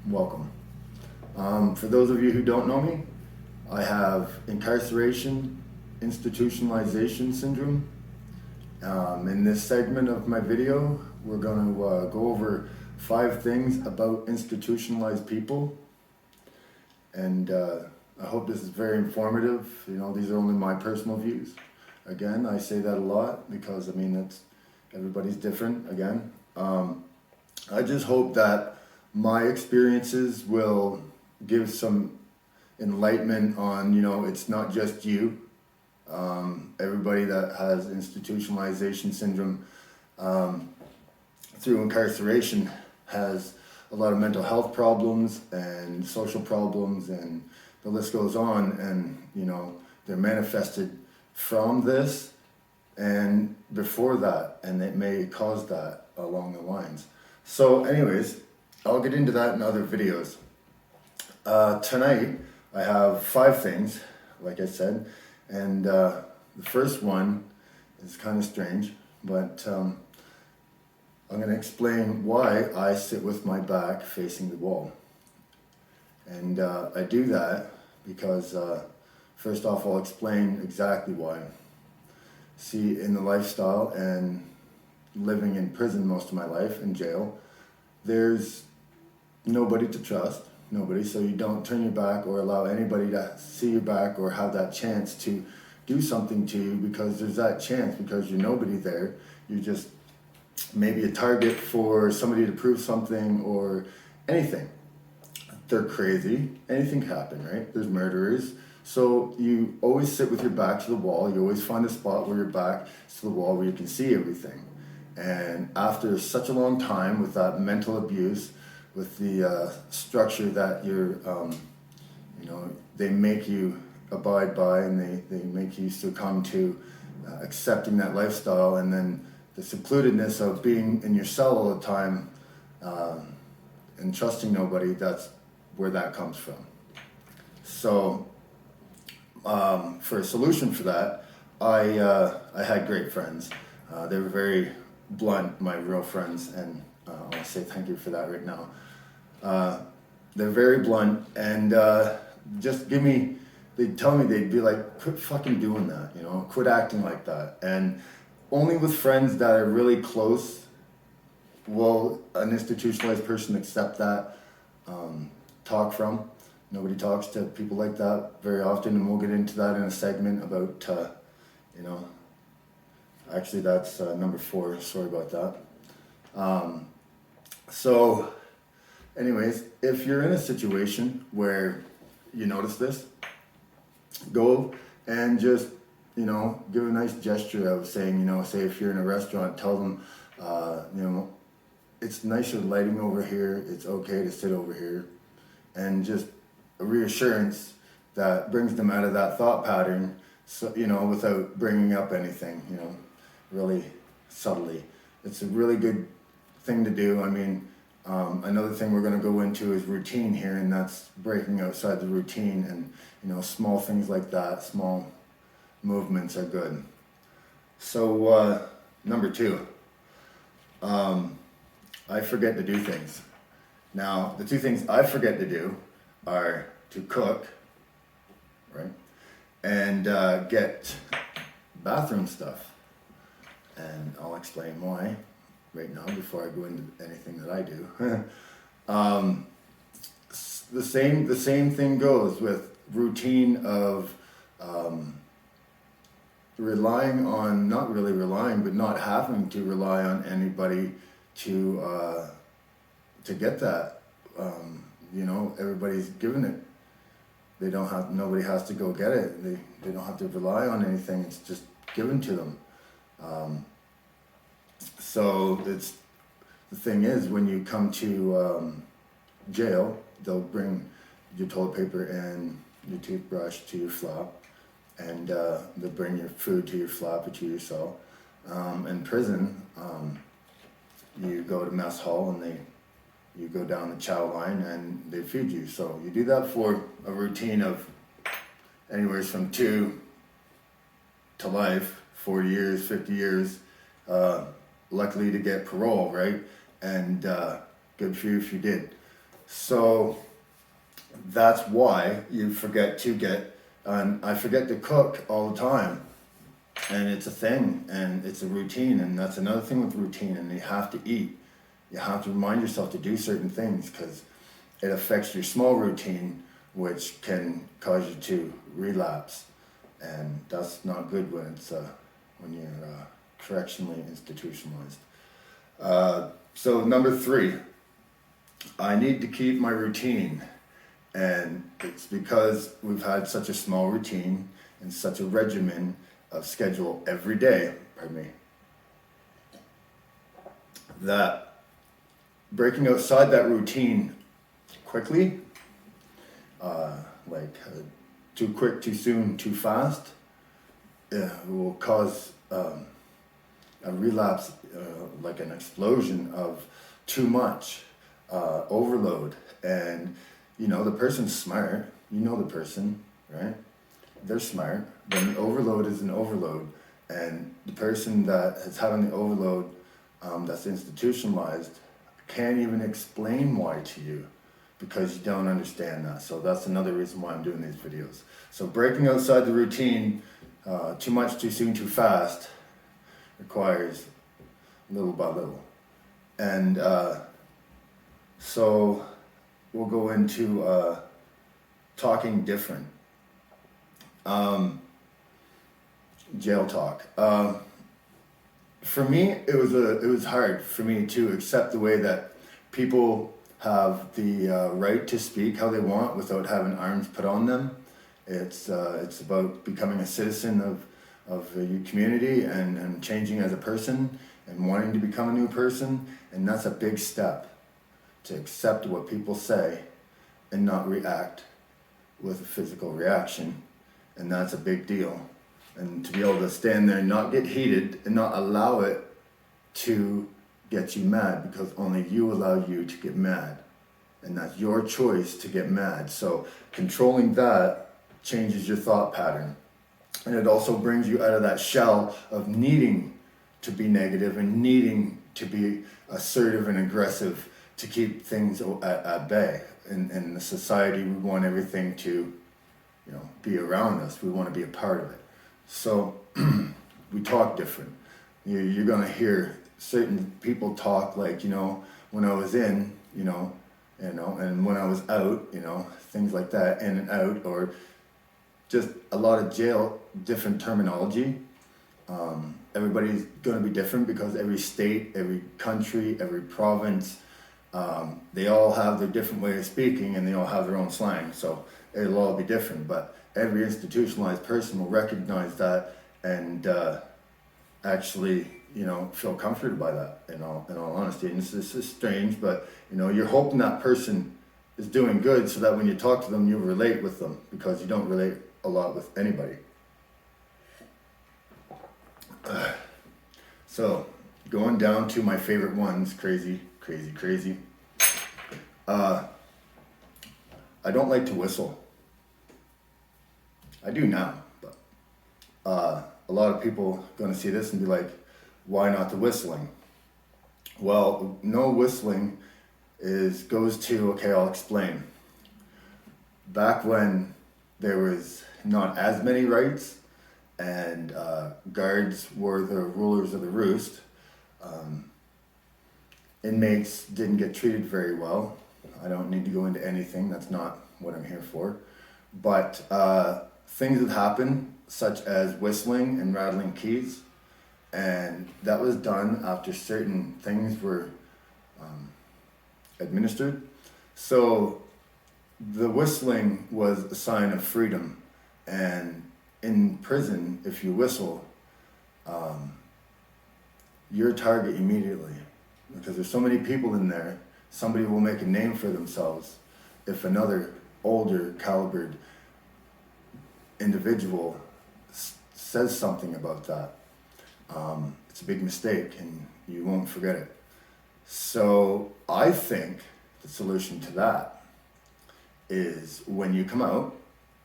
welcome. For those of you who don't know me, I have incarceration, institutionalization syndrome. In this segment of my video, we're going to go over 5 things about institutionalized people, and I hope this is very informative. These are only my personal views. Again, I say that a lot because that's everybody's different. Again, I just hope that my experiences will give some enlightenment on, it's not just you. Everybody that has institutionalization syndrome through incarceration has a lot of mental health problems and social problems, and the list goes on. And they're manifested from this and before that, and it may cause that along the lines. So anyways, I'll get into that in other videos. Tonight I have 5 things, like I said, and the first one is kind of strange, but I'm going to explain why I sit with my back facing the wall. And I do that because first off, I'll explain exactly why. See, in the lifestyle and living in prison most of my life, in jail, there's nobody to trust, nobody, so you don't turn your back or allow anybody to see your back or have that chance to do something to you, because there's that chance, because you're nobody there. You're just maybe a target for somebody to prove something or anything. They're crazy, anything can happen, right? There's murderers. So you always sit with your back to the wall. You always find a spot where your back is to the wall where you can see everything. And after such a long time with that mental abuse, with the structure that you're, they make you abide by, and they make you succumb to accepting that lifestyle, and then the secludedness of being in your cell all the time and trusting nobody, that's where that comes from. So for a solution for that, I had great friends. They were very blunt, my real friends, and I want to say thank you for that right now. They're very blunt, and they'd tell me, they'd be like, quit fucking doing that, quit acting like that. And only with friends that are really close will an institutionalized person accept that talk from. Nobody talks to people like that very often, and we'll get into that in a segment about, actually that's number 4, sorry about that. So anyways, if you're in a situation where you notice this, go and just, give a nice gesture of saying, say if you're in a restaurant, tell them, it's nicer lighting over here, it's okay to sit over here, and just a reassurance that brings them out of that thought pattern, so, without bringing up anything, really subtly. It's a really good thing to do. Another thing we're going to go into is routine here, and that's breaking outside the routine, and small things like that, small movements are good. So number 2, I forget to do things. Now, the 2 things I forget to do are to cook, right, and get bathroom stuff. And I'll explain why right now before I go into anything that I do. The same thing goes with routine of relying on, not really relying, but not having to rely on anybody to get that. Everybody's given it. Nobody has to go get it. They don't have to rely on anything. It's just given to them. So the thing is, when you come to jail, they'll bring your toilet paper and your toothbrush to your flap, and they'll bring your food to your flap or to your cell. In prison, you go to mess hall and you go down the chow line and they feed you. So you do that for a routine of anywhere from 2 to life, 40 years, 50 years, luckily to get parole, right? And good for you if you did. So that's why you forget to get, and I forget to cook all the time. And it's a thing, and it's a routine, and that's another thing with routine, and you have to eat. You have to remind yourself to do certain things because it affects your small routine, which can cause you to relapse. And that's not good when it's when you're correctionally institutionalized. So number 3, I need to keep my routine. And it's because we've had such a small routine and such a regimen of schedule every day, that breaking outside that routine quickly, too quick, too soon, too fast, will cause a relapse, like an explosion of too much overload. And the person's smart, the person, right? They're smart, but an overload is an overload. And the person that is having the overload, that's institutionalized, can't even explain why to you because you don't understand that. So that's another reason why I'm doing these videos. So breaking outside the routine, too much, too soon, too fast, requires little by little. And so we'll go into talking different. Jail talk. For me, it was hard for me to accept the way that people have the right to speak how they want without having arms put on them. It's about becoming a citizen of your community and changing as a person and wanting to become a new person, and that's a big step, to accept what people say and not react with a physical reaction. And that's a big deal. And to be able to stand there and not get heated and not allow it to get you mad, because only you allow you to get mad. And that's your choice to get mad. So controlling that changes your thought pattern. And it also brings you out of that shell of needing to be negative and needing to be assertive and aggressive to keep things at bay. In the society, we want everything to be around us. We want to be a part of it. So we talk different. You're going to hear certain people talk like, when I was in, and when I was out, things like that, in and out, or just a lot of jail, different terminology. Everybody's going to be different because every state, every country, every province, they all have their different way of speaking and they all have their own slang. So it'll all be different, but every institutionalized person will recognize that and actually, feel comforted by that, in all honesty. And this is strange, but you're hoping that person is doing good so that when you talk to them, you relate with them, because you don't relate a lot with anybody. So going down to my favorite ones, crazy. I don't like to whistle. I do now, but a lot of people are going to see this and be like, why not the whistling? Well, no whistling goes to, okay, I'll explain. Back when there was not as many rights and guards were the rulers of the roost, inmates didn't get treated very well. I don't need to go into anything, that's not what I'm here for. But things would happen, such as whistling and rattling keys, and that was done after certain things were administered. So the whistling was a sign of freedom, and in prison, if you whistle, you're a target immediately, because there's so many people in there. Somebody will make a name for themselves if another older calibered individual says something about that. It's a big mistake and you won't forget it. So I think the solution to that is, when you come out,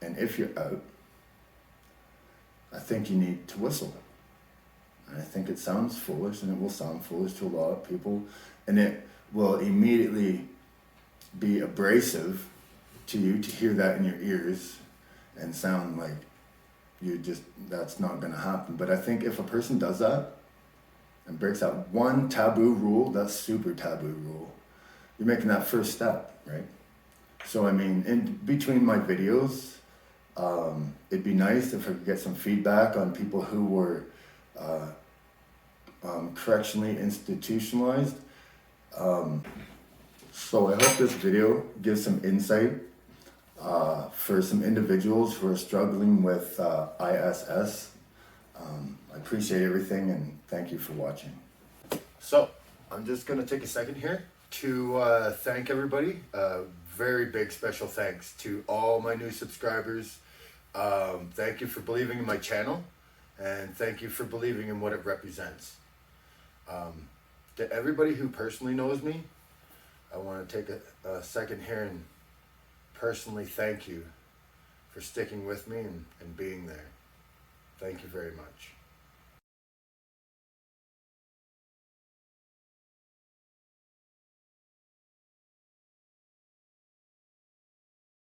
and if you're out, I think you need to whistle. And I think it sounds foolish, and it will sound foolish to a lot of people, and it will immediately be abrasive to you to hear that in your ears and sound like that's not going to happen. But I think if a person does that and breaks that one taboo rule, that super taboo rule, you're making that first step, right? So I mean, in between my videos, it'd be nice if I could get some feedback on people who were correctionally institutionalized. So I hope this video gives some insight for some individuals who are struggling with I.I.s. I appreciate everything and thank you for watching. So I'm just going to take a second here to thank everybody. Very big special thanks to all my new subscribers. Thank you for believing in my channel, and thank you for believing in what it represents. To everybody who personally knows me, I want to take a second here and personally thank you for sticking with me and being there. Thank you very much.